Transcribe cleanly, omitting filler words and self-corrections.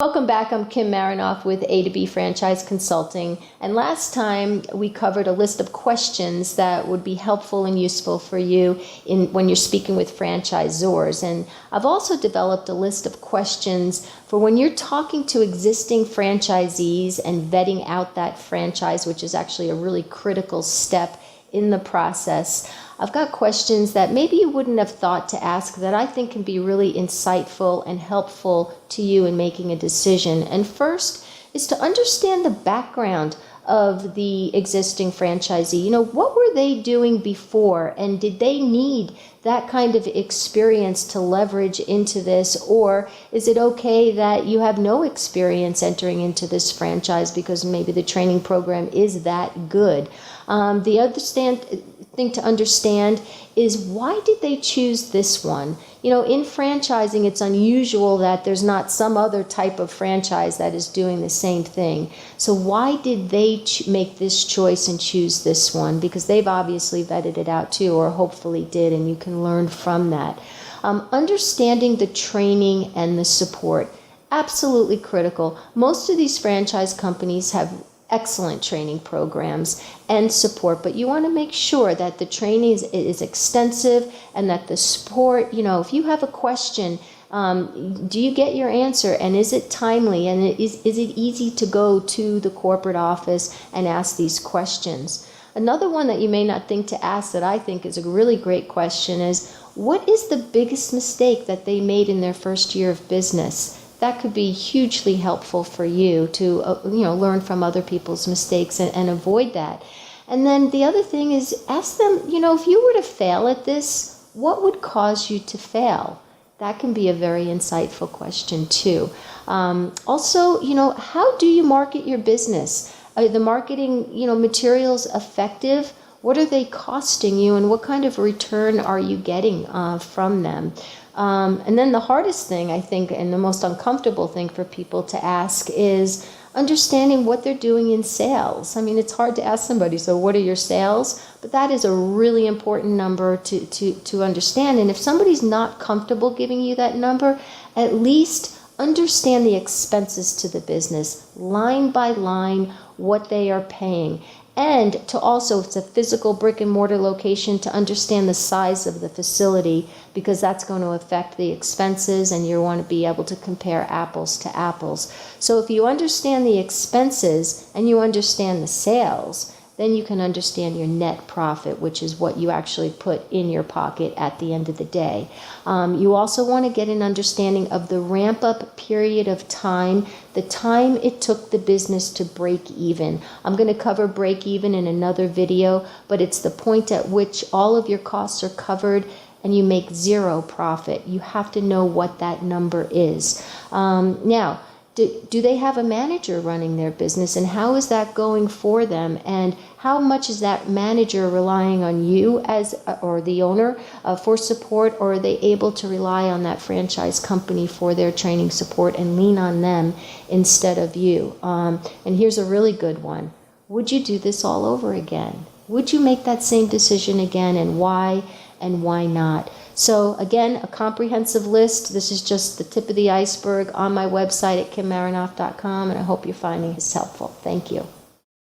Welcome back. I'm Kim Marinoff with A to B Franchise Consulting. And last time we covered a list of questions that would be helpful and useful for you when you're speaking with franchisors. And I've also developed a list of questions for when you're talking to existing franchisees and vetting out that franchise, which is actually a really critical step in the process. I've got questions that maybe you wouldn't have thought to ask that I think can be really insightful and helpful to you in making a decision. And first is to understand the background of the existing franchisee. What were they doing before, and did they need that kind of experience to leverage into this, or is it okay that you have no experience entering into this franchise because maybe the training program is that good? The other thing to understand is, why did they choose this one? In franchising, it's unusual that there's not some other type of franchise that is doing the same thing. So why did they make this choice and choose this one? Because they've obviously vetted it out too, or hopefully did, and you can learn from that. Understanding the training and the support, absolutely critical. Most of these franchise companies have excellent training programs and support, but you want to make sure that the training is extensive and that the support, if you have a question, do you get your answer, and is it timely, and is it easy to go to the corporate office and ask these questions? Another one that you may not think to ask that I think is a really great question is, what is the biggest mistake that they made in their first year of business? That could be hugely helpful for you to learn from other people's mistakes and avoid that. And then the other thing is, ask them, if you were to fail at this, what would cause you to fail? That can be a very insightful question too. Also, how do you market your business? Are the marketing materials effective? What are they costing you, and what kind of return are you getting from them? And then the hardest thing, I think, and the most uncomfortable thing for people to ask is understanding what they're doing in sales. I mean, it's hard to ask somebody, so what are your sales? But that is a really important number to understand. And if somebody's not comfortable giving you that number, at least understand the expenses to the business, line by line, what they are paying. And to also, if it's a physical brick and mortar location, to understand the size of the facility, because that's going to affect the expenses, and you want to be able to compare apples to apples. So if you understand the expenses and you understand the sales, then you can understand your net profit, which is what you actually put in your pocket at the end of the day. You also want to get an understanding of the ramp-up period of time, the time it took the business to break even. I'm going to cover break even in another video, but it's the point at which all of your costs are covered and you make zero profit. You have to know what that number is. Now, do they have a manager running their business, and how is that going for them, and how much is that manager relying on you or the owner for support, or are they able to rely on that franchise company for their training support and lean on them instead of you? And here's a really good one. Would you do this all over again? Would you make that same decision again, and why not? So again, a comprehensive list. This is just the tip of the iceberg on my website at kimmarinoff.com, and I hope you're finding this helpful. Thank you.